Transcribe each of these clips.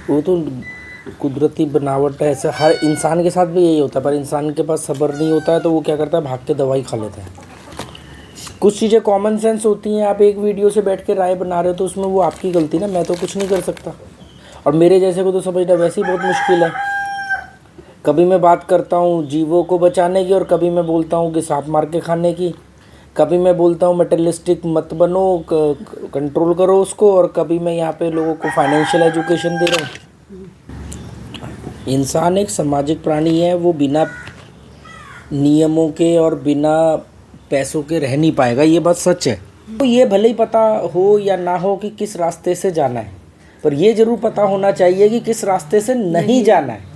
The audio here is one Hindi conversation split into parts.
वो तो कुदरती बनावट है, ऐसा हर इंसान के साथ भी यही होता है, पर इंसान के पास सब्र नहीं होता है तो वो क्या करता है, भाग के दवाई खा लेता है। कुछ चीज़ें कॉमन सेंस होती हैं, आप एक वीडियो से बैठ के राय बना रहे हो तो उसमें वो आपकी गलती ना, मैं तो कुछ नहीं कर सकता। और मेरे जैसे को तो समझना वैसे ही बहुत मुश्किल है। कभी मैं बात करता हूँ जीवों को बचाने की और कभी मैं बोलता हूँ कि सांप मार के खाने की, कभी मैं बोलता हूँ मटेरियलिस्टिक मत बनो, कंट्रोल करो उसको, और कभी मैं यहाँ पे लोगों को फाइनेंशियल एजुकेशन दे रहा हूँ। इंसान एक सामाजिक प्राणी है, वो बिना नियमों के और बिना पैसों के रह नहीं पाएगा, ये बात सच है। तो ये भले ही पता हो या ना हो कि किस रास्ते से जाना है, पर ये ज़रूर पता होना चाहिए कि किस रास्ते से नहीं जाना है।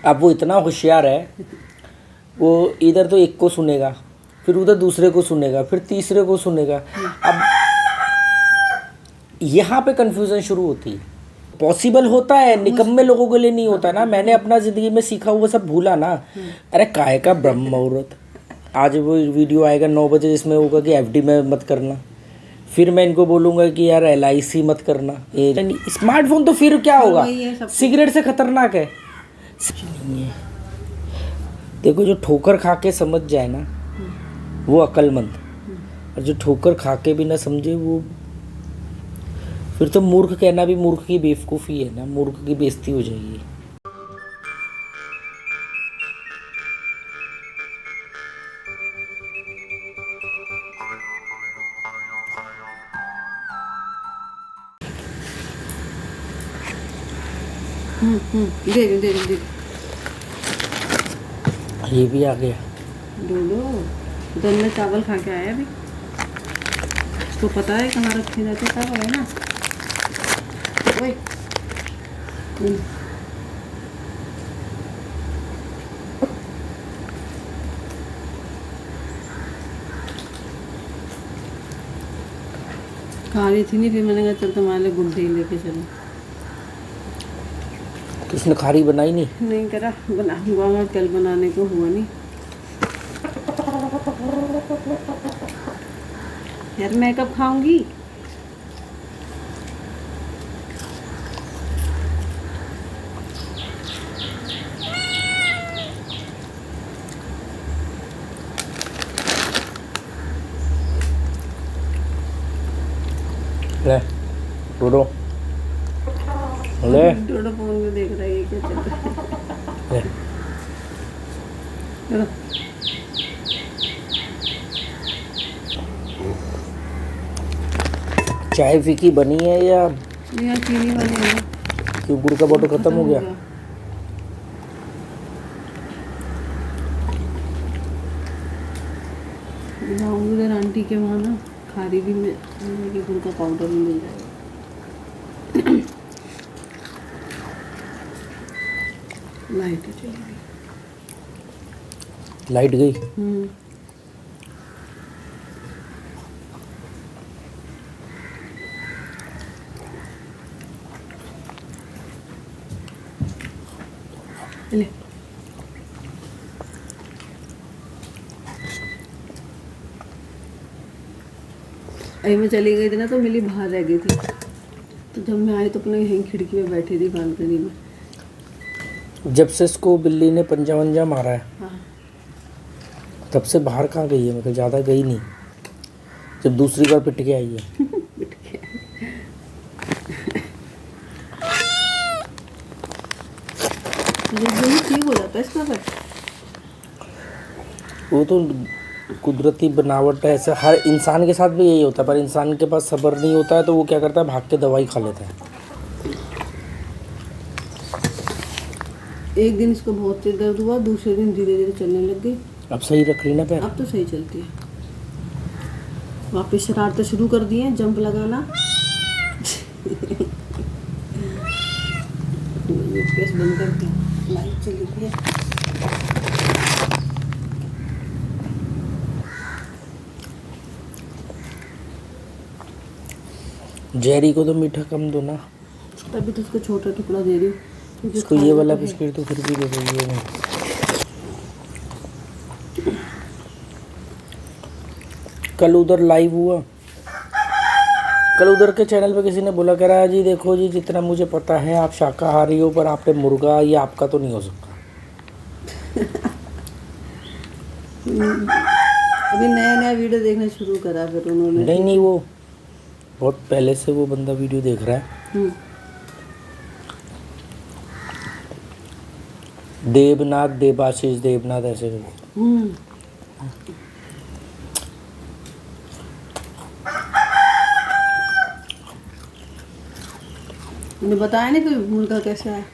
अब वो इतना होशियार है, वो इधर तो एक को सुनेगा, फिर उधर दूसरे को सुनेगा, फिर तीसरे को सुनेगा। अब यहाँ पे कन्फ्यूज़न शुरू होती है। पॉसिबल होता है, निकम्मे लोगों के लिए नहीं होता ना। मैंने अपना ज़िंदगी में सीखा हुआ सब भूला ना। अरे काय का ब्रह्म मुहूर्त, आज वो वीडियो आएगा 9 बजे जिसमें होगा कि एफडी में मत करना, फिर मैं इनको बोलूँगा कि यार LIC मत करना। स्मार्टफोन तो फिर क्या होगा, सिगरेट से खतरनाक है। देखो, जो ठोकर खा के समझ जाए ना वो अक्लमंद, और जो ठोकर खा के भी ना समझे वो फिर तो मूर्ख कहना भी मूर्ख की बेवकूफ़ी है ना, मूर्ख की बेइज्जती हो जाएगी। दे दे ये भी आ गया। डोडो दल में चावल खा के आया अभी, उसको पता है कहाँ रखे जाते चावल है ना। ओए खा रही थी नहीं, फिर मैंने कहा चल तुम्हारे लिए गुड्डे ही लेके चलो। किसने खारी बनाई नहीं करा, बनाऊंगा कल, बनाने को हुआ नहीं यार, मैं कब खाऊंगी। ले डोडो, ले डोडो फोन में देख रहा है क्या चल रहा है। ले। चाय फीकी बनी है या यार चीनी वाली है, क्यों गुड़ का बॉटल खत्म हो गया? जाऊंगी उधर आंटी के वहाँ ना, खारी भी मिलेगी, गुड़ का पाउडर भी मिल जाएगा। लाइट चली गई। लाइट गई? ले अभी मैं चली गई थी ना तो मिली बाहर रह गई थी, तो जब मैं आई तो अपने यहीं खिड़की में बैठी थी बालकनी में। जब से इसको बिल्ली ने पंजा वंजा मारा है, हाँ तब से बाहर कहाँ गई है? मतलब ज़्यादा गई नहीं, जब दूसरी बार पिट के आई है। ठीक हो जाता है इसका फिर। वो तो कुदरती बनावट है, ऐसा हर इंसान के साथ भी यही होता है, पर इंसान के पास सब्र नहीं होता है तो वो क्या करता है, भाग के दवाई खा लेता है। एक दिन इसको बहुत तेज दर्द हुआ, दूसरे दिन धीरे धीरे चलने लग गई। अब सही रख रही ना पैर? अब तो सही चलती है। वापस शरारतें शुरू कर दी हैं, जंप लगाना। गैस बंद करके लाइट चली गई है। जेरी को तो मीठा कम दो ना। तभी तो उसको छोटा टुकड़ा दे रही हूँ। इसको ये वाला बिस्किट तो फिर भी दे देंगे ना। कल उधर लाइव हुआ कल उधर के चैनल पे किसी ने बोला, कह रहा है जी देखो जी, जितना मुझे पता है आप शाकाहारी हो, पर आपने मुर्गा, ये आपका तो नहीं हो सकता। अभी नया नया वीडियो देखना शुरू करा फिर उन्होंने। नहीं, वो बहुत पहले से वो बंदा वीडियो देख रहा है। देवनाथ, देवाशीष देवनाथ ऐसे करके। उन्हें बताया नहीं फिर मुर्गा कैसे है।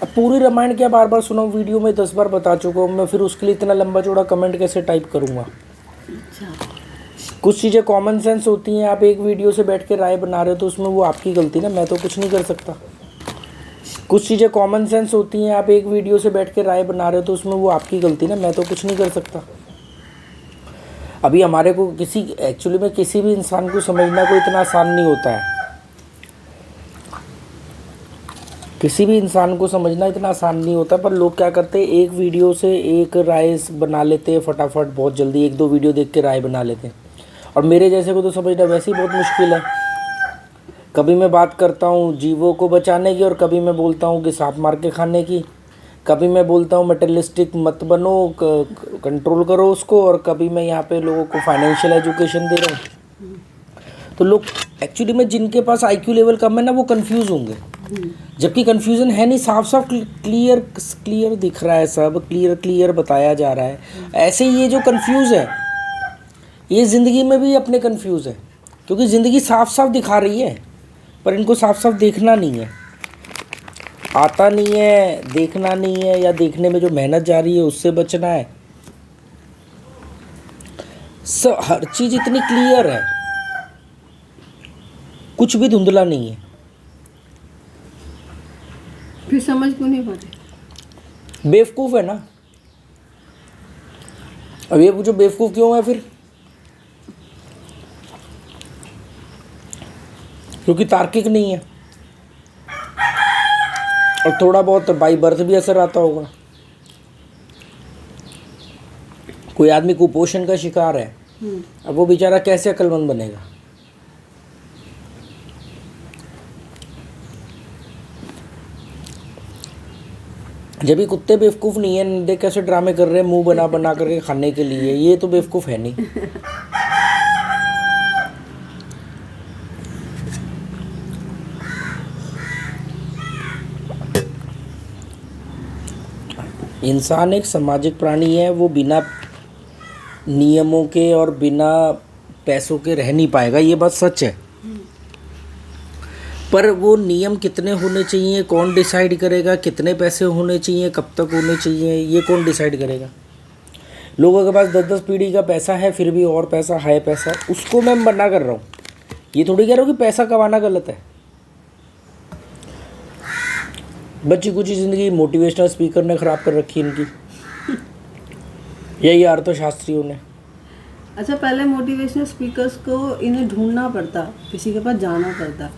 अब पूरी रामायण क्या बार बार सुनाऊं, वीडियो में 10 बार बता चुका हूँ मैं, फिर उसके लिए इतना लंबा चौड़ा कमेंट कैसे टाइप करूँगा। अच्छा, कुछ चीज़ें कॉमन सेंस होती हैं, आप एक वीडियो से बैठ के राय बना रहे हो तो उसमें वो आपकी गलती ना, मैं तो कुछ नहीं कर सकता। कुछ चीज़ें कॉमन सेंस होती हैं, आप एक वीडियो से बैठ के राय बना रहे हो तो उसमें वो आपकी गलती ना, मैं तो कुछ नहीं कर सकता। अभी हमारे को एक्चुअली में किसी भी इंसान को समझना कोई इतना आसान नहीं होता है। किसी भी इंसान को समझना इतना आसान नहीं होता, पर लोग क्या करते हैं, एक वीडियो से एक राय बना लेते हैं फटाफट, बहुत जल्दी 1-2 वीडियो देख के राय बना लेते हैं। और मेरे जैसे को तो समझना वैसे ही बहुत मुश्किल है। कभी मैं बात करता हूँ जीवों को बचाने की, और कभी मैं बोलता हूँ कि सांप मार के खाने की, कभी मैं बोलता हूँ मटेरियलिस्टिक मत बनो, कंट्रोल करो उसको, और कभी मैं यहाँ पे लोगों को फाइनेंशियल एजुकेशन दे रहा हूँ। तो लोग एक्चुअली में जिनके पास IQ लेवल कम है ना, वो कंफ्यूज होंगे, जबकि कंफ्यूजन है नहीं, साफ साफ क्लियर दिख रहा है, सब क्लियर बताया जा रहा है। ऐसे ही ये जो कंफ्यूज है, ये ज़िंदगी में भी अपने कंफ्यूज है, क्योंकि ज़िंदगी साफ साफ दिखा रही है, पर इनको साफ साफ देखना नहीं है, आता नहीं है, देखना नहीं है, या देखने में जो मेहनत जा रही है उससे बचना है। हर चीज़ इतनी क्लियर है, कुछ भी धुंधला नहीं है। फिर समझ क्यों नहीं पाते? बेवकूफ़ है ना। अब ये पूछो बेवकूफ़ क्यों है फिर? क्योंकि तार्किक नहीं है, और थोड़ा बहुत बाई बर्थ भी असर आता होगा। कोई आदमी कुपोषण का शिकार है, अब वो बेचारा कैसे अक्लमंद बनेगा? जब भी कुत्ते बेवकूफ़ नहीं है, देख कैसे ड्रामे कर रहे हैं मुंह बना बना करके खाने के लिए, ये तो बेवकूफ़ है नहीं। इंसान एक सामाजिक प्राणी है, वो बिना नियमों के और बिना पैसों के रह नहीं पाएगा, ये बात सच है। पर वो नियम कितने होने चाहिए, कौन डिसाइड करेगा? कितने पैसे होने चाहिए, कब तक होने चाहिए, ये कौन डिसाइड करेगा? लोगों के पास 10-10 पीढ़ी का पैसा है, फिर भी और पैसा है, पैसा उसको मैं मना कर रहा हूँ। ये थोड़ी कह रहा हूँ कि पैसा कमाना गलत है। बच्ची कुछ ज़िंदगी मोटिवेशनल स्पीकर ने ख़राब कर रखी इनकी, यही अर्थशास्त्रियों ने। अच्छा, पहले मोटिवेशनल स्पीकर्स को इन्हें ढूंढना पड़ता, किसी के पास जाना पड़ता।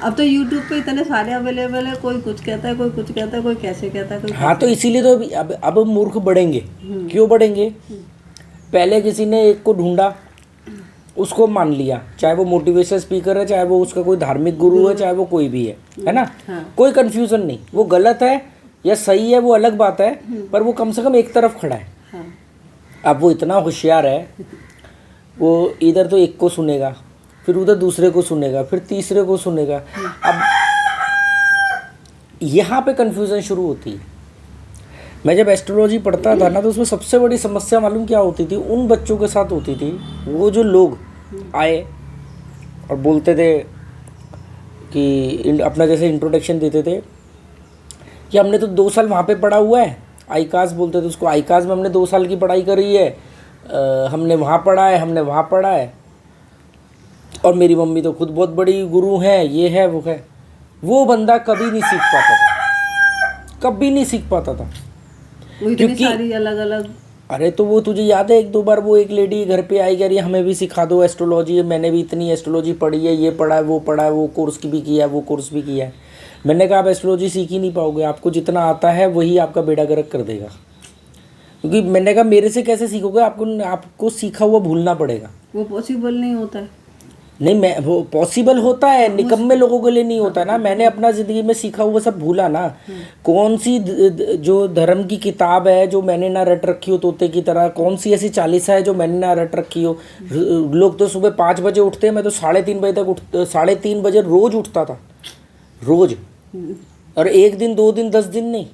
अब तो यूट्यूब पे इतने सारे अवेलेबल है, कोई कुछ कहता है, कोई कुछ कहता है, कोई कैसे कहता है, कोई हाँ, तो इसीलिए तो अब मूर्ख बढ़ेंगे। क्यों बढ़ेंगे? पहले किसी ने एक को ढूंढा, उसको मान लिया, चाहे वो मोटिवेशनल स्पीकर है, चाहे वो उसका कोई धार्मिक गुरु है, चाहे वो कोई भी है ना। हाँ। कोई कन्फ्यूज़न नहीं, वो गलत है या सही है वो अलग बात है, पर वो कम से कम एक तरफ खड़ा है। हाँ। अब वो इतना होशियार है, वो इधर तो एक को सुनेगा, फिर उधर दूसरे को सुनेगा, फिर तीसरे को सुनेगा। अब यहाँ पे कन्फ्यूज़न शुरू होती है। मैं जब एस्ट्रोलॉजी पढ़ता था ना, तो उसमें सबसे बड़ी समस्या मालूम क्या होती थी? उन बच्चों के साथ होती थी, वो जो लोग आए और बोलते थे कि अपना जैसे इंट्रोडक्शन देते थे कि हमने तो 2 साल वहाँ पे पढ़ा हुआ है, आईकास बोलते थे उसको, आईकास में हमने 2 साल की पढ़ाई करी है, हमने वहाँ पढ़ा है, हमने वहाँ पढ़ा है, और मेरी मम्मी तो खुद बहुत बड़ी गुरु हैं, ये है वो है। वो बंदा कभी नहीं सीख पाता था, कभी नहीं सीख पाता था, वो इतनी सारी अलग अलग। अरे तो वो तुझे याद है, 1-2 बार वो एक लेडी घर पे आई, कह रही हमें भी सिखा दो एस्ट्रोलॉजी, मैंने भी इतनी एस्ट्रोलॉजी पढ़ी है, ये पढ़ा है, वो कोर्स की भी किया है, वो कोर्स भी किया है। मैंने कहा आप एस्ट्रोलॉजी सीख ही नहीं पाओगे, आपको जितना आता है वही आपका बेड़ा गर्क कर देगा। क्योंकि मैंने कहा मेरे से कैसे सीखोगे, आपको सीखा हुआ भूलना पड़ेगा। वो पॉसिबल नहीं होता है। नहीं, मैं वो पॉसिबल होता है, निकम्मे लोगों के लिए नहीं होता ना। मैंने अपना ज़िंदगी में सीखा हुआ सब भूला ना। कौन सी जो धर्म की किताब है जो मैंने ना रट रखी हो तोते की तरह, कौन सी ऐसी चालीसा है जो मैंने ना रट रखी हो। लोग तो सुबह 5 बजे उठते हैं, मैं तो 3:30 बजे तक 3:30 बजे रोज़ उठता था, रोज़। और 1 दिन 2 दिन 10 दिन नहीं,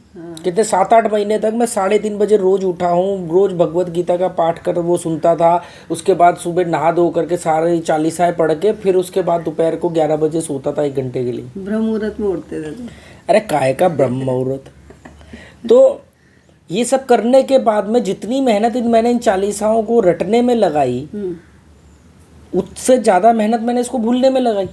कितने 7-8 महीने तक मैं 3:30 बजे रोज़ उठा हूँ। रोज़ भगवत गीता का पाठ कर वो सुनता था। उसके बाद सुबह नहा धो करके सारे चालीसाएँ पढ़ के फिर उसके बाद दोपहर को 11 बजे सोता था 1 घंटे के लिए। ब्रह्म मुहूर्त में उठते थे तो। अरे काय का ब्रह्म मुहूर्त। तो ये सब करने के बाद में जितनी मेहनत मैंने इन चालीसाओं को रटने में लगाई, उससे ज़्यादा मेहनत मैंने इसको भूलने में लगाई।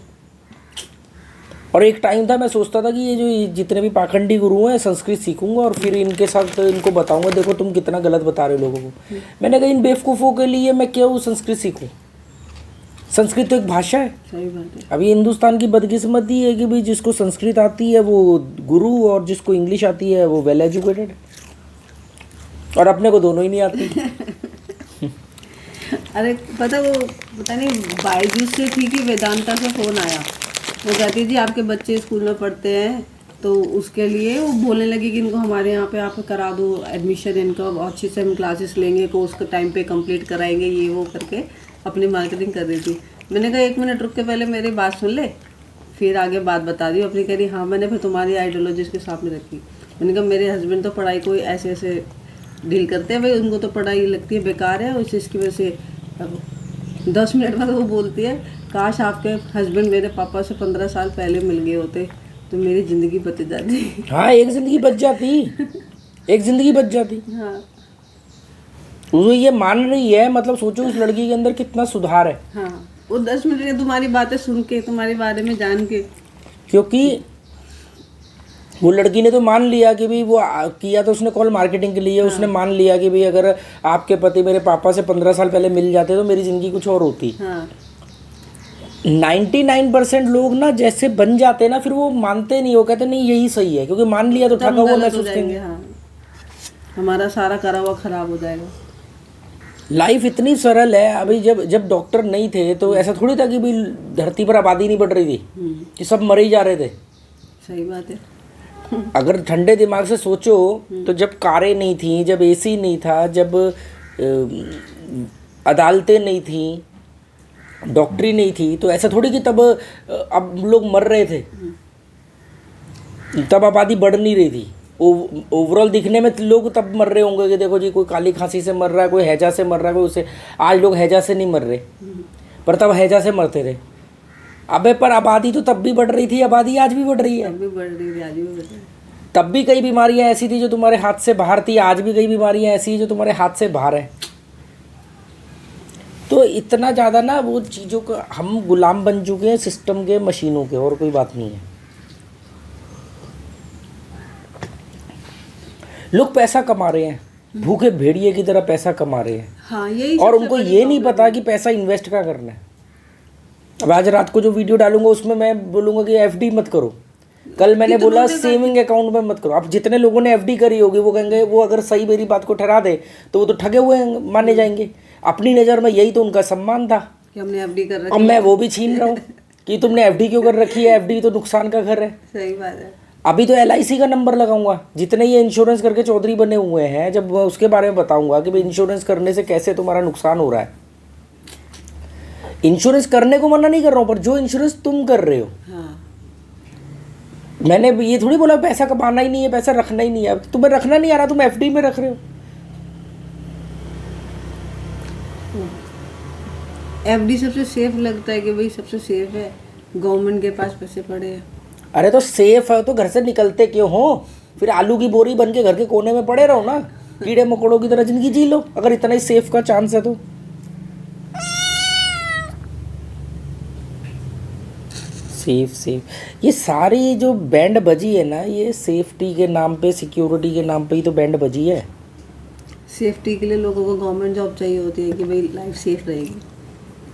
और एक टाइम था मैं सोचता था कि ये जो जितने भी पाखंडी गुरु हैं संस्कृत सीखूंगा और फिर इनके साथ इनको बताऊंगा, देखो तुम कितना गलत बता रहे हो लोगों को। मैंने कहा इन बेवकूफ़ों के लिए मैं क्यों संस्कृत सीखूं? संस्कृत तो एक भाषा है। सही बात है। अभी हिंदुस्तान की बदकिस्मती है कि भाई जिसको संस्कृत आती है वो गुरु और जिसको इंग्लिश आती है वो वेल एजुकेटेड, और अपने को दोनों ही नहीं आती। अरे पता नहीं बायजूस से थी कि वेदांता से फ़ोन आया। वो कहती थी आपके बच्चे स्कूल में पढ़ते हैं तो उसके लिए वो बोलने लगी कि इनको हमारे यहाँ पे आप करा दो एडमिशन, इनका अच्छे से हम क्लासेस लेंगे, कोर्स को टाइम पे कंप्लीट कराएंगे, ये वो करके अपनी मार्केटिंग कर रही थी। मैंने कहा 1 मिनट रुक के पहले मेरी बात सुन ले, फिर आगे बात बता दी। अपनी कह रही हाँ मैंने फिर तुम्हारी आइडियोलॉजी के सामने रखी। मैंने कहा मेरे हस्बैंड तो पढ़ाई को ऐसे ऐसे डील करते हैं भाई, उनको तो पढ़ाई लगती है बेकार है, और इसकी वजह से अब 10 मिनट में वो बोलती है काश आपके हस्बैंड मेरे पापा से 15 साल पहले मिल गए होते तो मेरी ज़िंदगी बच जाती। हाँ, एक ज़िंदगी बच जाती, एक ज़िंदगी बच जाती। हाँ, वो ये मान रही है, मतलब सोचो उस लड़की के अंदर कितना सुधार है। हाँ, वो 10 मिनट में तुम्हारी बातें सुन के, तुम्हारे बारे में जान के, क्योंकि वो लड़की ने तो मान लिया कि भाई वो किया तो उसने कॉल मार्केटिंग के लिए। उसने मान लिया कि भाई अगर आपके पति मेरे पापा से 15 साल पहले मिल जाते तो मेरी ज़िंदगी कुछ और होती। हाँ, 99% लोग ना जैसे बन जाते हैं ना फिर वो मानते नहीं, वो कहते नहीं यही सही है, क्योंकि मान लिया तो ठगा हुआ महसूस करेंगे। हाँ, हमारा सारा करा हुआ खराब हो जाएगा। लाइफ इतनी सरल है। अभी जब डॉक्टर नहीं थे तो ऐसा थोड़ी था कि भाई धरती पर आबादी नहीं बढ़ रही थी कि सब मर ही जा रहे थे। सही बात है। अगर ठंडे दिमाग से सोचो तो जब कारें नहीं थी, जब एसी नहीं था, जब अदालतें नहीं थी, डॉक्टरी नहीं थी, तो ऐसा थोड़ी कि तब अब लोग मर रहे थे, तब आबादी बढ़ नहीं रही थी। ओवरऑल दिखने में लोग तब मर रहे होंगे कि देखो जी कोई काली खांसी से मर रहा है, कोई हैजा से मर रहा है, कोई उससे। आज लोग हैजा से नहीं मर रहे, पर तब हैजा से मरते थे। अबे पर आबादी तो तब भी बढ़ रही थी, आबादी आज भी बढ़ रही है। तब भी बढ़ रही थी, आज भी बढ़ रही है। तब भी कई बीमारियां ऐसी थी जो तुम्हारे हाथ से बाहर थी, आज भी कई बीमारियां ऐसी हैं जो तुम्हारे हाथ से बाहर है। तो इतना ज़्यादा ना वो चीज़ों का हम गुलाम बन चुके हैं, सिस्टम के, मशीनों के, और कोई बात नहीं है। लोग पैसा कमा रहे हैं, भूखे भेड़िए की तरह पैसा कमा रहे हैं। हाँ, यही और उनको ये नहीं पता कि पैसा इन्वेस्ट क्या करना है। अब आज रात को जो वीडियो डालूंगा उसमें मैं बोलूँगा कि एफडी मत करो, कल मैंने बोला सेविंग अकाउंट में मत करो। अब जितने लोगों ने एफडी करी होगी वो कहेंगे, वो अगर सही मेरी बात को ठहरा दे तो वो तो ठगे हुए माने जाएंगे। अपनी नज़र में यही तो उनका सम्मान था कि हमने एफडी कर रखी। अब मैं वो भी छीन रहा हूँ कि तुमने एफडी क्यों कर रखी है, एफडी तो नुकसान का घर है। सही बात है। अभी तो LIC का नंबर लगाऊंगा, जितने ये इंश्योरेंस करके चौधरी बने हुए हैं, जब उसके बारे में बताऊंगा कि भाई इंश्योरेंस करने से कैसे तुम्हारा नुकसान हो रहा है। इंश्योरेंस करने को मना नहीं कर रहा हूँ, पर जो इंश्योरेंस तुम कर रहे हो, हाँ, मैंने ये थोड़ी बोला पैसा कमाना ही नहीं है, पैसा रखना ही नहीं है। तुम्हें रखना नहीं आ रहा, तुम एफडी में रख रहे हो। एफडी सबसे सेफ लगता है कि भाई सबसे सेफ है, गवर्नमेंट के पास पैसे पड़े हैं। अरे तो सेफ है तो घर से निकलते क्यों हो? फिर आलू की बोरी बन के घर के कोने में पड़े रहो ना, कीड़े मकोड़ों की तरह जिंदगी जी लो, अगर इतना ही सेफ का चांस है तो। सेफ ये सारी जो बैंड बजी है ना, ये सेफ्टी के नाम पे, सिक्योरिटी के नाम पे ही तो बैंड बजी है। सेफ्टी के लिए लोगों को गवर्नमेंट जॉब चाहिए होती है कि भाई लाइफ सेफ रहेगी,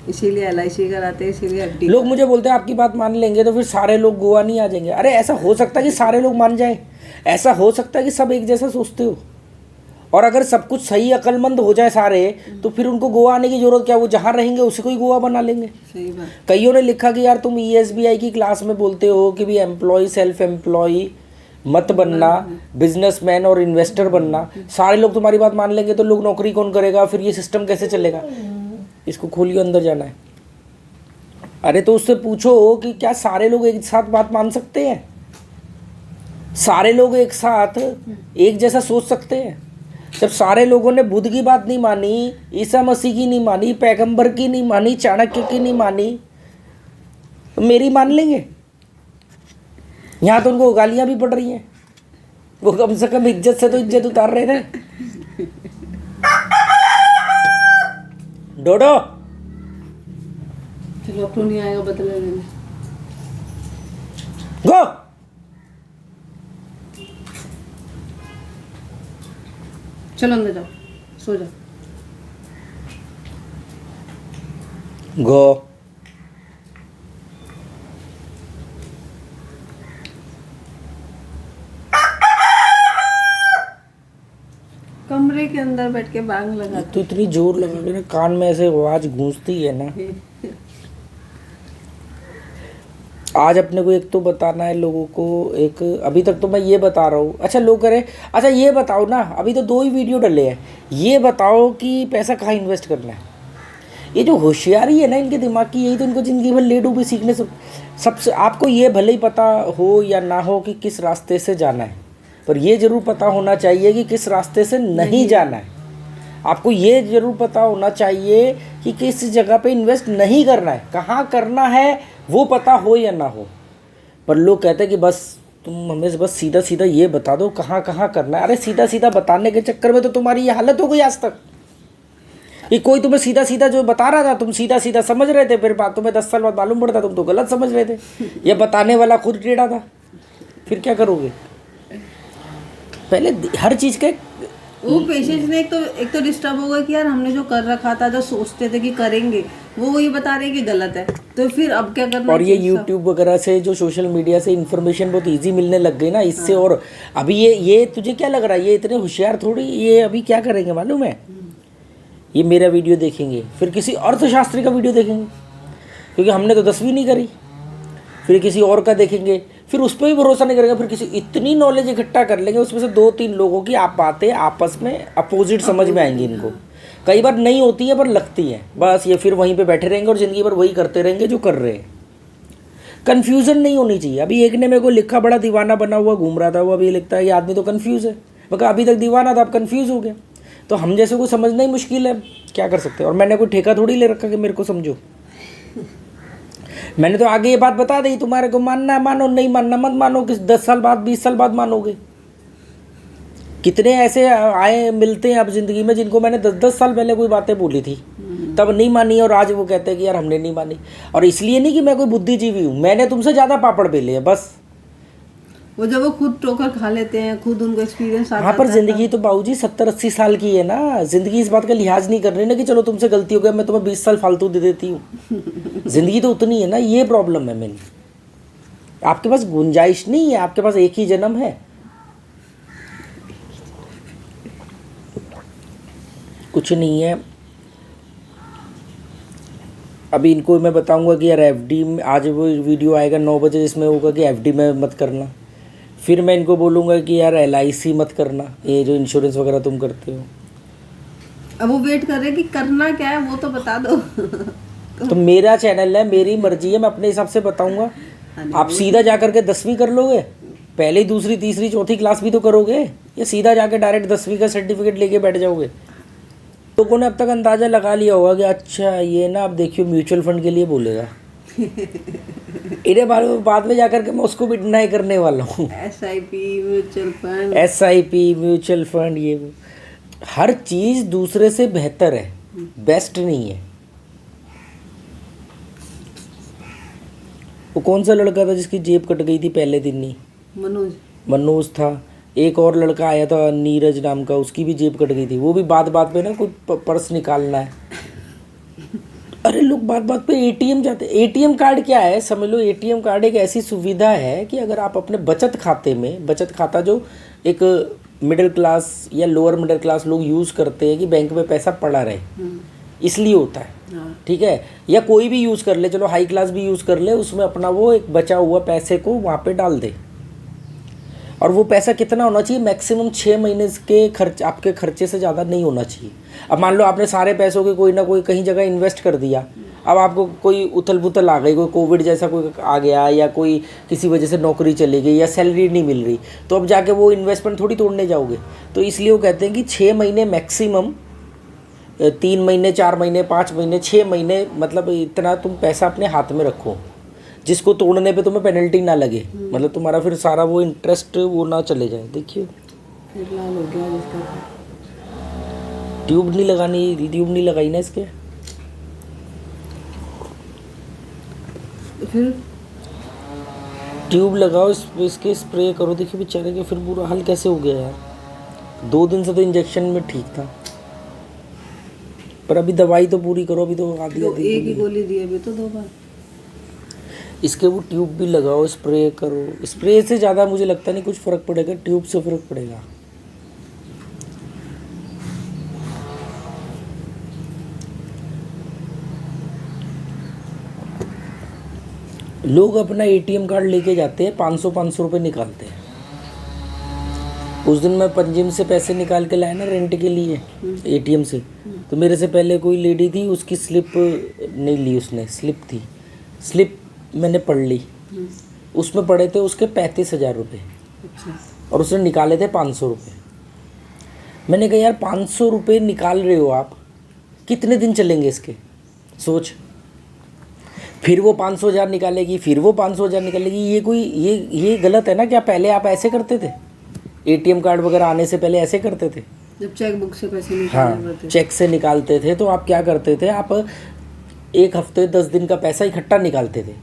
इसीलिए LIC कराते हैं, इसीलिए एफडी। लोग मुझे बोलते हैं आपकी बात मान लेंगे तो फिर सारे लोग गोवा नहीं आ जाएंगे। अरे ऐसा हो सकता है कि सारे लोग मान जाएं, ऐसा हो सकता है कि सब एक जैसा सोचते हो, और अगर सब कुछ सही अक्लमंद हो जाए सारे, तो फिर उनको गोवा आने की जरूरत क्या, वो जहाँ रहेंगे उसी को ही गोवा बना लेंगे। सही बात। कईयों ने लिखा कि यार तुम ESBI की क्लास में बोलते हो कि भी एम्प्लॉय सेल्फ एम्प्लॉय मत बनना, बिजनेसमैन और इन्वेस्टर बनना। सारे लोग तुम्हारी बात मान लेंगे तो लोग नौकरी कौन करेगा, फिर ये सिस्टम कैसे चलेगा। इसको खोलियो, अंदर जाना है। अरे तो उससे पूछो कि क्या सारे लोग एक साथ बात मान सकते हैं? सारे लोग एक साथ एक जैसा सोच सकते हैं? जब सारे लोगों ने बुद्ध की बात नहीं मानी, ईसा मसीह की नहीं मानी, पैगंबर की नहीं मानी, चाणक्य की नहीं मानी, तो मेरी मान लेंगे? यहाँ तो उनको गालियाँ भी पड़ रही हैं, वो कम से कम इज्जत से तो इज्जत उतार रहे थे। डोडो चलो, अब तो नहीं आएगा बदले लेने। गो। चलो अंदर जाओ, सो जाओ। गो। कमरे के अंदर बैठ के बांग लगा। तो इतनी जोर लगा के ना कान में ऐसे आवाज गूंजती है ना। आज अपने को एक तो बताना है लोगों को, एक अभी तक तो मैं ये बता रहा हूँ। अच्छा लोग करें, अच्छा ये बताओ ना, अभी तो 2 ही वीडियो डले हैं, ये बताओ कि पैसा कहाँ इन्वेस्ट करना है। ये जो होशियारी है ना इनके दिमाग की, यही तो इनको ज़िंदगी भर ले डूबे सीखने से। सबसे आपको ये भले ही पता हो या ना हो कि किस रास्ते से जाना है, पर ये ज़रूर पता होना चाहिए कि किस रास्ते से नहीं जाना है। आपको ये ज़रूर पता होना चाहिए कि किस जगह पे इन्वेस्ट नहीं करना है, कहाँ करना है वो पता हो या ना हो। पर लोग कहते हैं कि बस तुम हमें बस सीधा सीधा ये बता दो कहाँ कहाँ करना है। अरे सीधा सीधा बताने के चक्कर में तो तुम्हारी ये हालत हो गई आज तक। कि कोई तुम्हें सीधा सीधा जो बता रहा था तुम सीधा सीधा समझ रहे थे, फिर बात तुम्हें 10 साल बाद मालूम पड़ता तुम तो गलत समझ रहे थे, ये बताने वाला खुद टेढ़ा था। फिर क्या करोगे? पहले हर चीज़ का वो पेशेंस ने एक तो डिस्टर्ब होगा कि यार हमने जो कर रखा था, जो सोचते थे कि करेंगे, वो ये बता रहे हैं कि गलत है, तो फिर अब क्या करना। और ये YouTube वगैरह से जो सोशल मीडिया से इन्फॉर्मेशन बहुत इजी मिलने लग गई ना इससे। और अभी ये तुझे क्या लग रहा है, ये इतने होशियार थोड़ी, ये अभी क्या करेंगे मालूम है, ये मेरा वीडियो देखेंगे, फिर किसी अर्थशास्त्री का वीडियो देखेंगे, क्योंकि हमने तो 10वीं नहीं करी, फिर किसी और का देखेंगे, फिर उस पर भी भरोसा नहीं करेंगे, फिर किसी इतनी नॉलेज इकट्ठा कर लेंगे, उसमें से 2-3 लोगों की आप बातें आपस में अपोजिट समझ में आएंगी इनको। कई बार नहीं होती है पर लगती है, बस ये फिर वहीं पे बैठे रहेंगे और ज़िंदगी भर वही करते रहेंगे जो कर रहे हैं। कन्फ्यूज़न नहीं होनी चाहिए। अभी एक ने मेरे को लिखा, बड़ा दीवाना बना हुआ घूम रहा था वो, अभी लिखता है ये आदमी तो कन्फ्यूज़ है। मैं कहा अभी तक दीवाना था, अब कन्फ्यूज़ हो गया। तो हम जैसे को समझना ही मुश्किल है, क्या कर सकते हैं। और मैंने कोई ठेका थोड़ी ले रखा कि मेरे को समझो। मैंने तो आगे ये बात बता दी, तुम्हारे को मानना है मानो, नहीं मानना मत मानो। किस 10 साल बाद 20 साल बाद मानोगे? कितने ऐसे आए मिलते हैं अब ज़िंदगी में जिनको मैंने 10-10 साल पहले कोई बातें बोली थी, तब नहीं मानी, और आज वो कहते हैं कि यार हमने नहीं मानी। और इसलिए नहीं कि मैं कोई बुद्धिजीवी हूँ, मैंने तुमसे ज़्यादा पापड़ बेले हैं बस। वो जब वो खुद ठोकर खा लेते हैं, खुद उनको एक्सपीरियंस आता है। हाँ, पर ज़िंदगी तो बाबूजी 70-80 साल की है ना। ज़िंदगी इस बात का लिहाज नहीं कर रही ना कि चलो तुमसे गलती हो गया, मैं तुम्हें 20 साल फालतू दे देती हूँ। ज़िंदगी तो उतनी है ना, ये प्रॉब्लम है मेरी। आपके पास गुंजाइश नहीं है, आपके पास एक ही जन्म है। कुछ नहीं है। अभी इनको मैं बताऊंगा कि यार FD में, आज वो वीडियो आएगा 9 बजे जिसमें होगा कि FD में मत करना। फिर मैं इनको बोलूँगा कि यार LIC मत करना, ये जो इंश्योरेंस वगैरह तुम करते हो। अब वो वेट कर रहे हैं कि करना क्या है, वो तो बता दो। तो मेरा चैनल है, मेरी मर्जी है, मैं अपने हिसाब से बताऊंगा। आप सीधा जा करके 10वीं कर लोगे, पहली दूसरी तीसरी चौथी क्लास भी तो करोगे, या सीधा जाके डायरेक्ट 10वीं का सर्टिफिकेट लेके बैठ जाओगे? लोगों ने अब तक अंदाज़ा लगा लिया होगा कि अच्छा ये ना, अब देखियो म्यूचुअल फंड के लिए बोलेगा। इन्हें बारे में बाद में जाकर के मैं उसको भी डिनाई करने वाला हूँ। SIP mutual fund, SIP mutual fund, ये वो हर चीज़ दूसरे से बेहतर है, बेस्ट नहीं है। वो कौन सा लड़का था जिसकी जेब कट गई थी पहले दिन ही? मनोज था। एक और लड़का आया था नीरज नाम का, उसकी भी जेब कट गई थी। वो भी बात बात पे ना कोई पर्स निकालना है। अरे लोग बात बात पे ATM जाते। ATM कार्ड क्या है समझ लो, ATM कार्ड एक ऐसी सुविधा है कि अगर आप अपने बचत खाते में, बचत खाता जो एक मिडिल क्लास या लोअर मिडिल क्लास लोग यूज़ करते हैं कि बैंक में पैसा पड़ा रहे, इसलिए होता है। हाँ। ठीक है, या कोई भी यूज़ कर ले, चलो हाई क्लास भी यूज़ कर ले, उसमें अपना वो एक बचा हुआ पैसे को वहाँ पे डाल दे। और वो पैसा कितना होना चाहिए, मैक्सिमम 6 महीने के खर्च, आपके खर्चे से ज़्यादा नहीं होना चाहिए। अब मान लो आपने सारे पैसों के कोई ना कोई कहीं जगह इन्वेस्ट कर दिया, अब आपको कोई उथल पुथल आ गई, कोई कोविड जैसा कोई आ गया, या कोई किसी वजह से नौकरी चली गई, या सैलरी नहीं मिल रही, तो अब जाके वो इन्वेस्टमेंट थोड़ी तोड़ने जाओगे। तो इसलिए वो कहते हैं कि 6 महीने मैक्सिमम, 3 महीने, 4 महीने, 5 महीने, 6 महीने, मतलब इतना तुम पैसा अपने हाथ में रखो जिसको तोड़ने पे तुम्हें पेनल्टी ना लगे, मतलब तुम्हारा फिर सारा वो इंटरेस्ट वो ना चले जाए। देखिए फिर लाल हो गया जिसका। ट्यूब नहीं लगाई ना इसके। फिर ट्यूब लगाओ, इसके स्प्रे करो। देखिए बेचारे के फिर बुरा हाल कैसे हो गया यार। 2 दिन से तो इंजेक्शन में ठीक था, पर अभी दवाई तो पूरी करो। अभी तो आधी तो एक ही गोली दी अभी तो 2 बार। इसके वो ट्यूब भी लगाओ, स्प्रे करो। स्प्रे से ज़्यादा मुझे लगता नहीं कुछ फ़र्क पड़ेगा, ट्यूब से फ़र्क पड़ेगा। लोग अपना एटीएम कार्ड लेके जाते हैं, 500 रुपये निकालते हैं। उस दिन मैं पंजिम से पैसे निकाल के लाया ना रेंट के लिए एटीएम से, तो मेरे से पहले कोई लेडी थी, उसकी स्लिप नहीं ली उसने, स्लिप मैंने पढ़ ली। उसमें पड़े थे उसके 35,000 रुपये, और उसने निकाले थे 500 रुपये। मैंने कहा यार 500 रुपये निकाल रहे हो आप, कितने दिन चलेंगे इसके, सोच। फिर वो 500,000 निकालेगी, फिर वो 500,000 निकालेगी। ये गलत है ना। क्या पहले आप ऐसे करते थे? एटीएम कार्ड वगैरह आने से पहले ऐसे करते थे? जब चेक बुक से पैसे निकालने पड़ते, चेक से निकालते थे, तो आप क्या करते थे, आप 1 हफ्ते 10 दिन का पैसा इकट्ठा निकालते थे,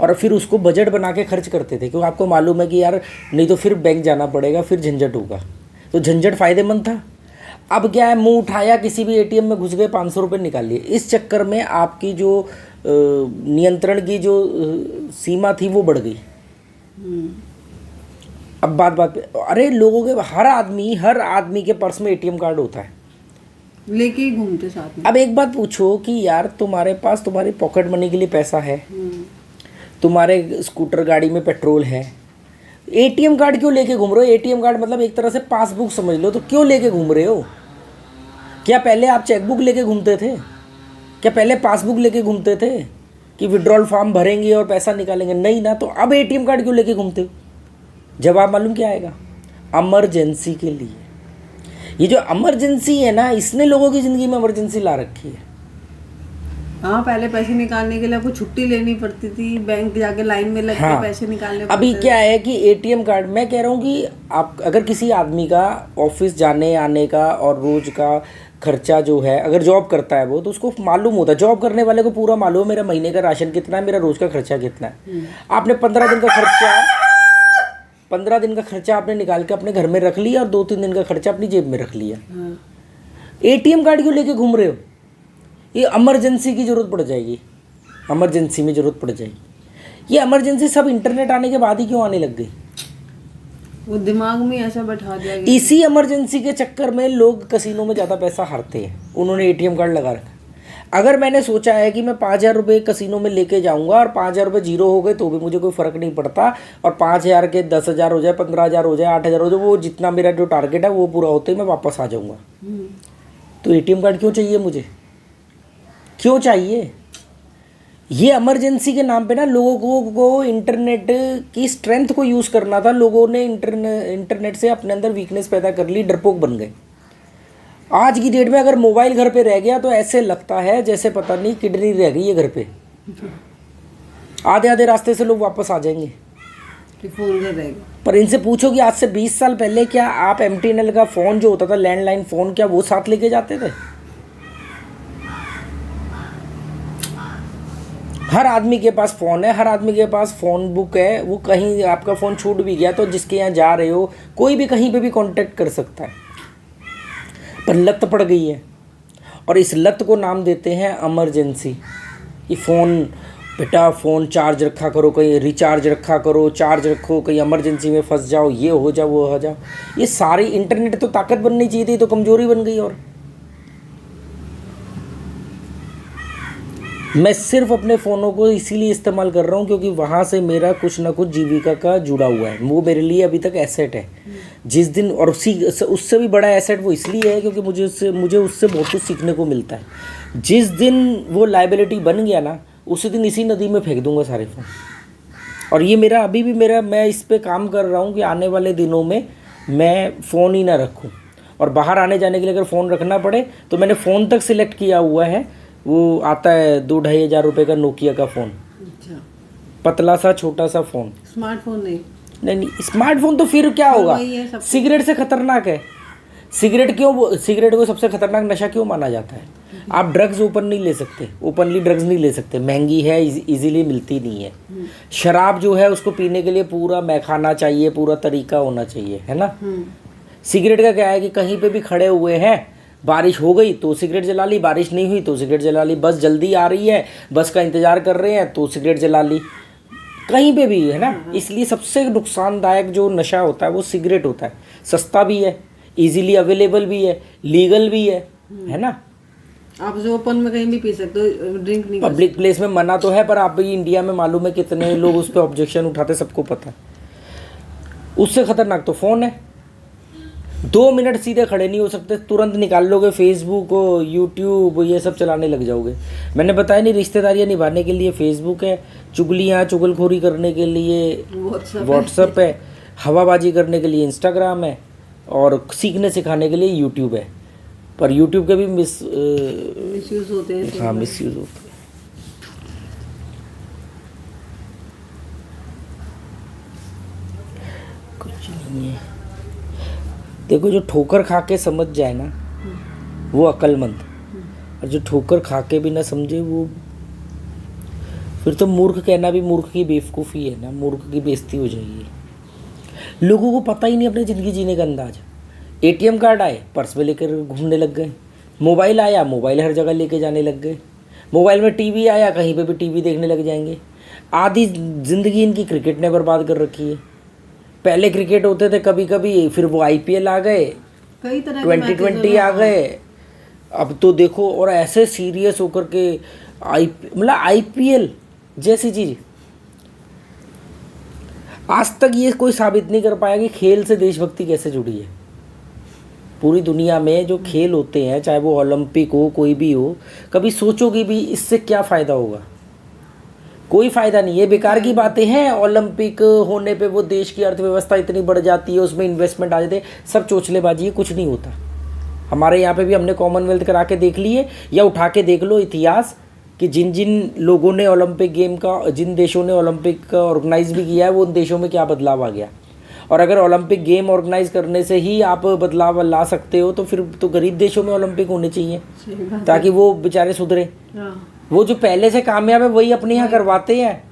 और फिर उसको बजट बना के खर्च करते थे, क्योंकि आपको मालूम है कि यार नहीं तो फिर बैंक जाना पड़ेगा, फिर झंझट होगा। तो झंझट फ़ायदेमंद था। अब क्या है, मुंह उठाया, किसी भी एटीएम में घुस गए, 500 रुपये निकाल लिए। इस चक्कर में आपकी जो नियंत्रण की जो सीमा थी वो बढ़ गई। अब बात पे, अरे लोगों के हर आदमी के पर्स में एटीएम कार्ड होता है, लेके ही घूमते साथ में। अब एक बात पूछो कि यार तुम्हारे पास तुम्हारी पॉकेट मनी के लिए पैसा है, तुम्हारे स्कूटर गाड़ी में पेट्रोल है, एटीएम कार्ड क्यों लेके घूम रहे हो? एटीएम कार्ड मतलब एक तरह से पासबुक समझ लो, तो क्यों लेके घूम रहे हो? क्या पहले आप चेकबुक लेके घूमते थे? क्या पहले पासबुक लेके घूमते थे कि विड्रॉल फॉर्म भरेंगे और पैसा निकालेंगे? नहीं ना। तो अब एटीएम कार्ड क्यों लेके घूमते हो? जवाब मालूम क्या आएगा? इमरजेंसी के लिए। ये जो इमरजेंसी है ना, इसने लोगों की ज़िंदगी में इमरजेंसी ला रखी है। हाँ, पहले पैसे निकालने के लिए आपको छुट्टी लेनी पड़ती थी, बैंक जाके लाइन में लग के पैसे निकालने पड़ते। अभी क्या है कि एटीएम कार्ड, मैं कह रहा हूँ कि आप अगर किसी आदमी का ऑफिस जाने आने का और रोज़ का खर्चा जो है, अगर जॉब करता है वो, तो उसको मालूम होता है, जॉब करने वाले को पूरा मालूम है मेरा महीने का राशन कितना है, मेरा रोज़ का खर्चा कितना है। आपने 15 दिन का खर्चा आपने निकाल के अपने घर में रख लिया, और 2-3 दिन का खर्चा अपनी जेब में रख लिया। एटीएम कार्ड क्यों लेके घूम रहे हो? ये इमरजेंसी की ज़रूरत पड़ जाएगी, इमरजेंसी में ज़रूरत पड़ जाएगी। ये इमरजेंसी सब इंटरनेट आने के बाद ही क्यों आने लग गई? वो दिमाग में ऐसा बैठा दिया गया। इसी इमरजेंसी के चक्कर में लोग कसिनो में ज़्यादा पैसा हारते हैं, उन्होंने एटीएम कार्ड लगा रखा। अगर मैंने सोचा है कि मैं 5,000 रुपये कसिनो में लेके जाऊंगा और 5,000 रुपये जीरो हो गए तो भी मुझे कोई फ़र्क नहीं पड़ता, और 5,000 के 10,000 हो जाए, 15,000 हो जाए, 8,000 हो जाए, वो जितना मेरा जो टारगेट है वो पूरा होते ही मैं वापस आ जाऊँगा। तो एटीएम कार्ड क्यों चाहिए मुझे? क्यों चाहिए? ये इमरजेंसी के नाम पे ना लोगों को इंटरनेट की स्ट्रेंथ को यूज़ करना था। लोगों ने इंटरनेट से अपने अंदर वीकनेस पैदा कर ली, डरपोक बन गए। आज की डेट में अगर मोबाइल घर पे रह गया तो ऐसे लगता है जैसे पता नहीं किडनी रह गई है घर पे। आधे रास्ते से लोग वापस आ जाएंगे कि फोन कर रहेगा। पर इनसे पूछो कि आज से 20 साल पहले क्या आप MTNL का फ़ोन जो होता था, लैंडलाइन फ़ोन, क्या वो साथ लेके जाते थे? हर आदमी के पास फ़ोन है, हर आदमी के पास फ़ोन बुक है। वो कहीं आपका फ़ोन छूट भी गया तो जिसके यहाँ जा रहे हो कोई भी कहीं पे भी कांटेक्ट कर सकता है। पर लत पड़ गई है, और इस लत को नाम देते हैं इमरजेंसी। ये फ़ोन बेटा फ़ोन चार्ज रखा करो, कहीं रिचार्ज रखा करो, चार्ज रखो, कहीं इमरजेंसी में फंस जाओ, ये हो जाओ वो हो जाओ। ये सारी इंटरनेट तो ताकत बननी चाहिए थी, तो कमज़ोरी बन गई। और मैं सिर्फ अपने फ़ोनों को इसीलिए इस्तेमाल कर रहा हूँ क्योंकि वहाँ से मेरा कुछ ना कुछ जीविका का जुड़ा हुआ है। वो मेरे लिए अभी तक एसेट है। जिस दिन, और उससे भी बड़ा एसेट वो इसलिए है क्योंकि मुझे उससे बहुत कुछ सीखने को मिलता है। जिस दिन वो लाइबिलिटी बन गया ना, उसी दिन इसी नदी में फेंक दूंगा सारे फ़ोन। और ये मेरा अभी भी मैं इस पे काम कर रहा हूँ कि आने वाले दिनों में मैं फ़ोन ही ना रखूँ। और बाहर आने जाने के लिए अगर फ़ोन रखना पड़े तो मैंने फ़ोन तक सिलेक्ट किया हुआ है। वो आता है 2-2.5 हज़ार रुपये का नोकिया का फ़ोन, अच्छा, पतला सा छोटा सा फ़ोन। स्मार्टफोन नहीं? नहीं, स्मार्टफोन तो फिर क्या होगा, सिगरेट से खतरनाक है। सिगरेट को सबसे खतरनाक नशा क्यों माना जाता है? आप ड्रग्स ओपनली ड्रग्स नहीं ले सकते, महंगी है, इजीली मिलती नहीं है। शराब जो है उसको पीने के लिए पूरा मैखाना चाहिए, पूरा तरीका होना चाहिए, है ना। सिगरेट का क्या है कि कहीं पे भी खड़े हुए हैं, बारिश हो गई तो सिगरेट जला ली, बारिश नहीं हुई तो सिगरेट जला ली, बस जल्दी आ रही है, बस का इंतज़ार कर रहे हैं तो सिगरेट जला ली, कहीं पे भी, है ना। इसलिए सबसे नुकसानदायक जो नशा होता है वो सिगरेट होता है। सस्ता भी है, इजीली अवेलेबल भी है, लीगल भी है ना। आप जो ओपन में कहीं भी पी सकते हो, ड्रिंक नहीं। पब्लिक प्लेस में मना तो है, पर आप भी इंडिया में मालूम है कितने लोग उस पर ऑब्जेक्शन उठाते, सबको पता है। उससे खतरनाक तो फ़ोन है। 2 मिनट सीधे खड़े नहीं हो सकते, तुरंत निकाल लोगे फेसबुक, यूट्यूब, ये सब चलाने लग जाओगे। मैंने बताया नहीं, रिश्तेदारियाँ निभाने के लिए फेसबुक है, चुगलखोरी करने के लिए व्हाट्सअप है, हवाबाजी करने के लिए इंस्टाग्राम है, और सीखने सिखाने के लिए यूट्यूब है। पर यूट्यूब के भी मिसयूज़ होते हैं। हाँ, मिसयूज़ होते हैं। कुछ नहीं है। देखो, जो ठोकर खा के समझ जाए ना वो अक्लमंद, और जो ठोकर खा के भी ना समझे वो फिर तो मूर्ख। कहना भी मूर्ख की बेवकूफ़ी है ना, मूर्ख की बेइज्जती हो जाएगी। लोगों को पता ही नहीं अपनी ज़िंदगी जीने का अंदाज। एटीएम कार्ड आए, पर्स में लेकर घूमने लग गए। मोबाइल आया, मोबाइल हर जगह लेके जाने लग गए। मोबाइल में टीवी आया, कहीं पे भी टीवी देखने लग जाएंगे। आधी ज़िंदगी इनकी क्रिकेट ने बर्बाद कर रखी है। पहले क्रिकेट होते थे कभी कभी, फिर वो आईपीएल आ गए, कई तरह 2020 आ गए, अब तो देखो। और ऐसे सीरियस होकर के मतलब आईपीएल जैसी चीज़ आज तक ये कोई साबित नहीं कर पाया कि खेल से देशभक्ति कैसे जुड़ी है। पूरी दुनिया में जो खेल होते हैं, चाहे वो ओलंपिक हो, कोई भी हो, कभी सोचोगे भी इससे क्या फ़ायदा होगा? कोई फ़ायदा नहीं है, बेकार की बातें हैं। ओलंपिक होने पे वो देश की अर्थव्यवस्था इतनी बढ़ जाती है, उसमें इन्वेस्टमेंट आ जाते हैं, सब चोचलेबाजी है, कुछ नहीं होता। हमारे यहाँ पे भी हमने कॉमनवेल्थ करा के देख लिए, या उठा के देख लो इतिहास कि जिन जिन लोगों ने ओलंपिक गेम का, जिन देशों ने ओलंपिक का ऑर्गेनाइज भी किया है, वो उन देशों में क्या बदलाव आ गया। और अगर ओलंपिक गेम ऑर्गेनाइज करने से ही आप बदलाव ला सकते हो तो फिर तो गरीब देशों में ओलंपिक होने चाहिए ताकि वो बेचारे सुधरे। वो जो पहले से कामयाब है वही अपने यहाँ करवाते हैं,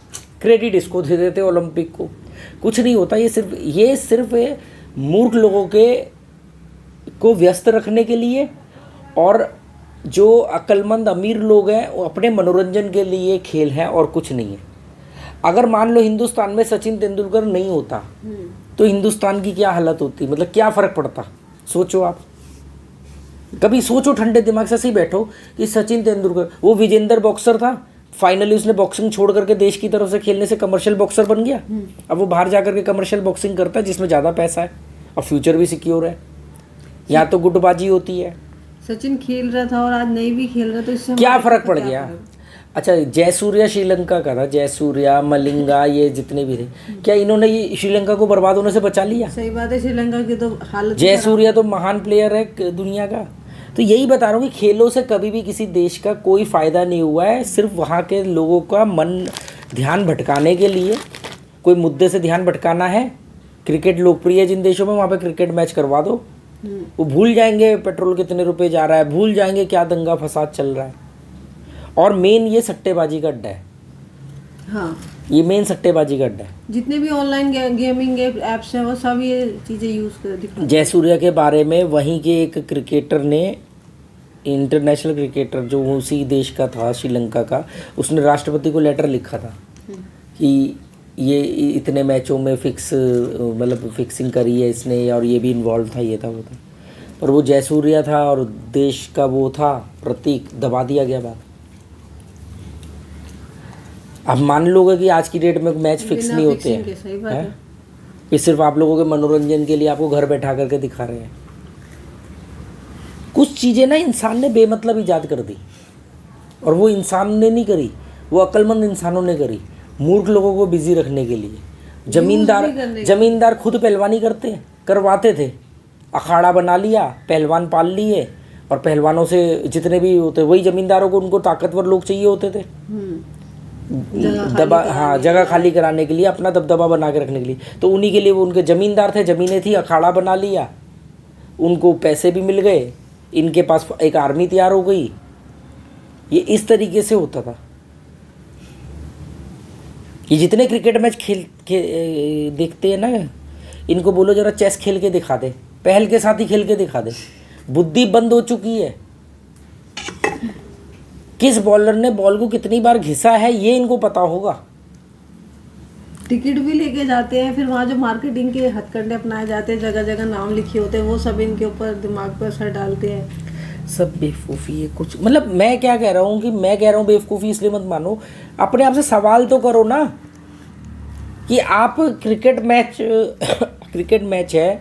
क्रेडिट इसको दे देते हैं ओलंपिक को। कुछ नहीं होता। ये सिर्फ मूर्ख लोगों को व्यस्त रखने के लिए, और जो अक्लमंद अमीर लोग हैं वो अपने मनोरंजन के लिए खेल है और कुछ नहीं है। अगर मान लो हिंदुस्तान में सचिन तेंदुलकर नहीं होता तो हिंदुस्तान की क्या हालत होती, मतलब क्या फ़र्क पड़ता? सोचो आप, कभी सोचो ठंडे दिमाग से ऐसे ही बैठो कि सचिन तेंदुलकर, वो विजेंदर बॉक्सर था, फाइनली उसने बॉक्सिंग छोड़ करके देश की तरफ से खेलने से कमर्शियल बॉक्सर बन गया। अब वो बाहर जा करके कमर्शियल बॉक्सिंग करता है जिसमें ज़्यादा पैसा है और फ्यूचर भी सिक्योर है। यहाँ तो गुटबाजी होती है। सचिन खेल रहा था और आज नहीं भी खेल रहा, तो इससे क्या फ़र्क पड़ गया? अच्छा, जयसूर्या श्रीलंका का था, जयसूर्या, मलिंगा, ये जितने भी थे, क्या इन्होंने ये श्रीलंका को बर्बाद होने से बचा लिया? सही बात है, श्रीलंका की तो हालत। जयसूर्या तो महान प्लेयर है दुनिया का। तो यही बता रहा हूँ कि खेलों से कभी भी किसी देश का कोई फ़ायदा नहीं हुआ है, सिर्फ वहाँ के लोगों का मन ध्यान भटकाने के लिए, कोई मुद्दे से ध्यान भटकाना है। क्रिकेट लोकप्रिय है जिन देशों में, वहाँ पे क्रिकेट मैच करवा दो, वो भूल जाएंगे पेट्रोल कितने रुपए जा रहा है, भूल जाएंगे क्या दंगा फसाद चल रहा है। और मेन ये सट्टेबाजी का अड्डा है। हाँ, ये मेन सट्टेबाजी का अड्डा है। जितने भी ऑनलाइन गेमिंग ऐप्स हैं वो सब ये चीज़ें यूज़ कर दिखा। जयसूर्या के बारे में वहीं के एक क्रिकेटर ने इंटरनेशनल क्रिकेटर जो उसी देश का था, श्रीलंका का, उसने राष्ट्रपति को लेटर लिखा था कि ये इतने मैचों में मतलब फिक्सिंग करी है इसने, और ये भी इन्वॉल्व था, ये था वो था, पर वो जयसूर्या था और देश का वो था प्रतीक, दबा दिया गया बात। अब मान लोगे कि आज की डेट में मैच फिक्स नहीं होते हैं, सही बात है। ये सिर्फ आप लोगों के मनोरंजन के लिए आपको घर बैठा करके दिखा रहे हैं। कुछ चीज़ें ना इंसान ने बेमतलब ईजाद कर दी, और वो इंसान ने नहीं करी, वो अक्लमंद इंसानों ने करी, मूर्ख लोगों को बिजी रखने के लिए। जमींदार खुद पहलवानी करवाते थे, अखाड़ा बना लिया, पहलवान पाल लिए, और पहलवानों से जितने भी होते वही जमींदारों को, उनको ताकतवर लोग चाहिए होते थे जगह खाली कराने के लिए, अपना दबदबा बना के रखने के लिए। तो उन्हीं के लिए वो उनके जमींदार थे, ज़मीनें थी, अखाड़ा बना लिया, उनको पैसे भी मिल गए, इनके पास एक आर्मी तैयार हो गई। ये इस तरीके से होता था। ये जितने क्रिकेट मैच देखते हैं ना, इनको बोलो जरा चेस खेल के दिखा दे, पहल के साथ ही खेल के दिखा दे। बुद्धि बंद हो चुकी है। किस बॉलर ने बॉल को कितनी बार घिसा है ये इनको पता होगा। टिकट भी लेके जाते हैं, फिर वहाँ जो मार्केटिंग के हथकंडे अपनाए जाते हैं, जगह जगह नाम लिखे होते हैं, वो सब इनके ऊपर दिमाग पर असर डालते हैं। सब बेवकूफ़ी है कुछ। मतलब मैं क्या कह रहा हूँ कि मैं कह रहा हूँ बेवकूफ़ी इसलिए मत मानो, अपने आप से सवाल तो करो ना कि आप क्रिकेट मैच है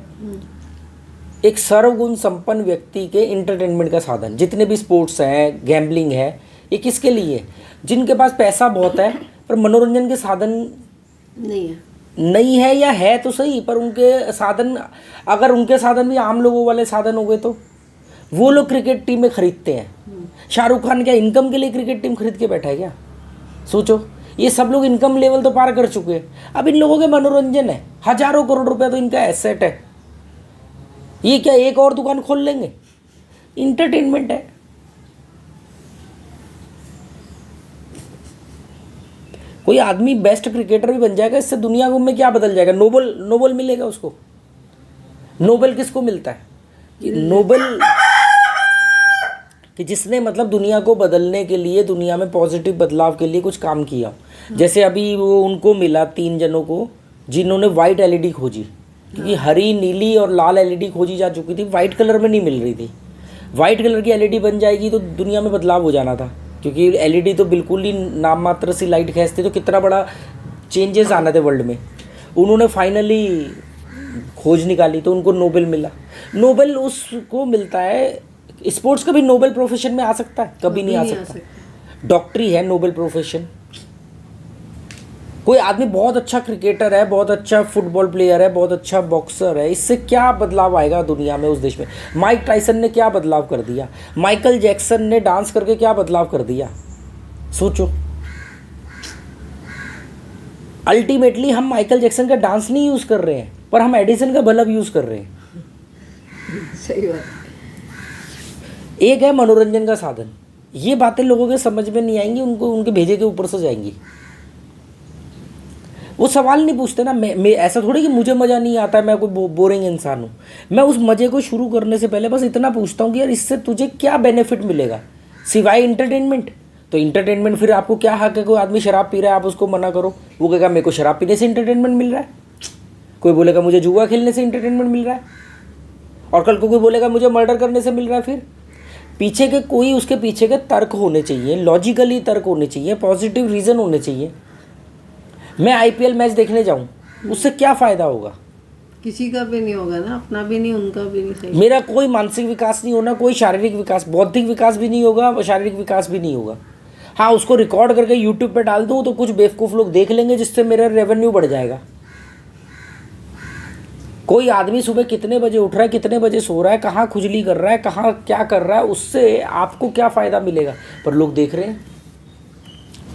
एक सर्वगुण संपन्न व्यक्ति के एंटरटेनमेंट का साधन। जितने भी स्पोर्ट्स हैं, गैम्बलिंग है, ये किसके लिए है? जिनके पास पैसा बहुत है पर मनोरंजन के साधन नहीं है, या है तो सही पर उनके साधन, अगर उनके साधन भी आम लोगों वाले साधन हो गए तो वो लोग क्रिकेट टीमें खरीदते हैं। शाहरुख खान क्या इनकम के लिए क्रिकेट टीम खरीद के बैठा है क्या? सोचो, ये सब लोग इनकम लेवल तो पार कर चुके हैं। अब इन लोगों के मनोरंजन है, हजारों करोड़ रुपया तो इनका एसेट है। ये क्या एक और दुकान खोल लेंगे? इंटरटेनमेंट है। कोई आदमी बेस्ट क्रिकेटर भी बन जाएगा, इससे दुनिया में क्या बदल जाएगा? नोबेल मिलेगा उसको। नोबेल किसको मिलता है? नोबेल कि जिसने मतलब दुनिया को बदलने के लिए, दुनिया में पॉजिटिव बदलाव के लिए कुछ काम किया। जैसे अभी वो उनको मिला 3 जनों को जिन्होंने वाइट एलईडी खोजी, क्योंकि हरी, नीली और लाल एलईडी खोजी जा चुकी थी, वाइट कलर में नहीं मिल रही थी। वाइट कलर की एलईडी बन जाएगी तो दुनिया में बदलाव हो जाना था, क्योंकि एलईडी तो बिल्कुल ही नाम मात्र सी लाइट खींचती, तो कितना बड़ा चेंजेस आना थे वर्ल्ड में। उन्होंने फाइनली खोज निकाली तो उनको नोबेल मिला। नोबेल उसको मिलता है, स्पोर्ट्स कभी नोबेल प्रोफेशन में आ सकता है? कभी नहीं आ सकता। डॉक्टरी है नोबेल प्रोफेशन। कोई आदमी बहुत अच्छा क्रिकेटर है, बहुत अच्छा फुटबॉल प्लेयर है, बहुत अच्छा बॉक्सर है, इससे क्या बदलाव आएगा दुनिया में, उस देश में? माइक टाइसन ने क्या बदलाव कर दिया? माइकल जैक्सन ने डांस करके क्या बदलाव कर दिया? सोचो। अल्टीमेटली हम माइकल जैक्सन का डांस नहीं यूज कर रहे हैं, पर हम एडिसन का बल्ब यूज कर रहे हैं। सही बात। एक है मनोरंजन का साधन। ये बातें लोगों के समझ में नहीं आएंगी, उनको उनके भेजे के ऊपर से जाएंगी। वो सवाल नहीं पूछते ना। मैं ऐसा थोड़ी कि मुझे मज़ा नहीं आता है, मैं कोई बोरिंग इंसान हूँ। मैं उस मज़े को शुरू करने से पहले बस इतना पूछता हूँ कि यार इससे तुझे क्या बेनिफिट मिलेगा सिवाय इंटरटेनमेंट? तो इंटरटेनमेंट फिर आपको क्या हक है? कोई आदमी शराब पी रहा है, आप उसको मना करो, वो कहेगा मेरे को शराब पीने से इंटरटेनमेंट मिल रहा है। कोई बोलेगा मुझे जुआ खेलने से इंटरटेनमेंट मिल रहा है, और कल को कोई बोलेगा मुझे मर्डर करने से मिल रहा है। फिर पीछे के कोई उसके पीछे के तर्क होने चाहिए, लॉजिकली तर्क होने चाहिए, पॉजिटिव रीज़न होने चाहिए। मैं आईपीएल मैच देखने जाऊं, उससे क्या फ़ायदा होगा? किसी का भी नहीं होगा ना, अपना भी नहीं, उनका भी नहीं। सही। मेरा कोई मानसिक विकास नहीं होना, कोई शारीरिक विकास, बौद्धिक विकास भी नहीं होगा, शारीरिक विकास भी नहीं होगा। हाँ, उसको रिकॉर्ड करके यूट्यूब पे डाल दूँ तो कुछ बेवकूफ़ लोग देख लेंगे, जिससे मेरा रेवेन्यू बढ़ जाएगा। कोई आदमी सुबह कितने बजे उठ रहा है, कितने बजे सो रहा है, कहाँ खुजली कर रहा है, कहाँ क्या कर रहा है, उससे आपको क्या फ़ायदा मिलेगा? पर लोग देख रहे हैं,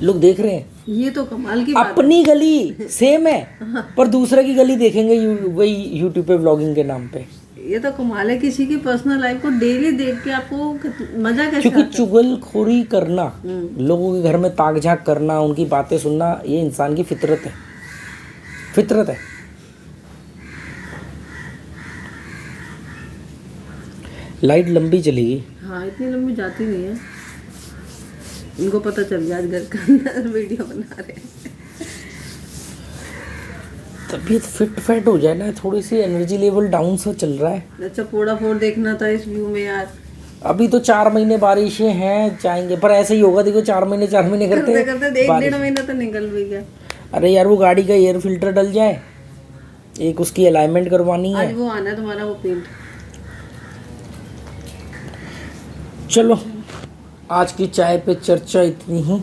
लोग देख रहे हैं। ये तो कमाल की बात है। अपनी गली सेम है पर दूसरे की गली देखेंगे वही यूट्यूब पे व्लॉगिंग के नाम पे। ये तो कमाल है, किसी की पर्सनल लाइफ को डेली देख के आपको मजा कैसे? क्योंकि चुगलखोरी करना, लोगों के घर में ताक झांक करना, उनकी बातें सुनना, ये इंसान की फितरत है, फितरत है। लाइट लंबी चलेगी। हाँ। हाँ इतनी लंबी जाती नहीं है, इनको पता चल गया आज घर के अंदर वीडियो बना रहे हैं। तबीयत फिट फैट हो जाए ना, थोड़ी सी एनर्जी लेवल डाउन सा चल रहा है। अच्छा पोड़ा फोड़ देखना था इस व्यू में यार। अभी तो 4 महीने बारिशें हैं, जाएंगे पर ऐसे ही होगा। देखो 4 महीने करते करते करते 1-1.5 बारिश। महीना तो निकल भी गया। अरे यार वो गाड़ी का एयर फिल्टर डल जाए, एक उसकी अलाइनमेंट करवानी है। आज वो आना है तुम्हारा वो पेंट। चलो आज की चाय पे चर्चा इतनी ही।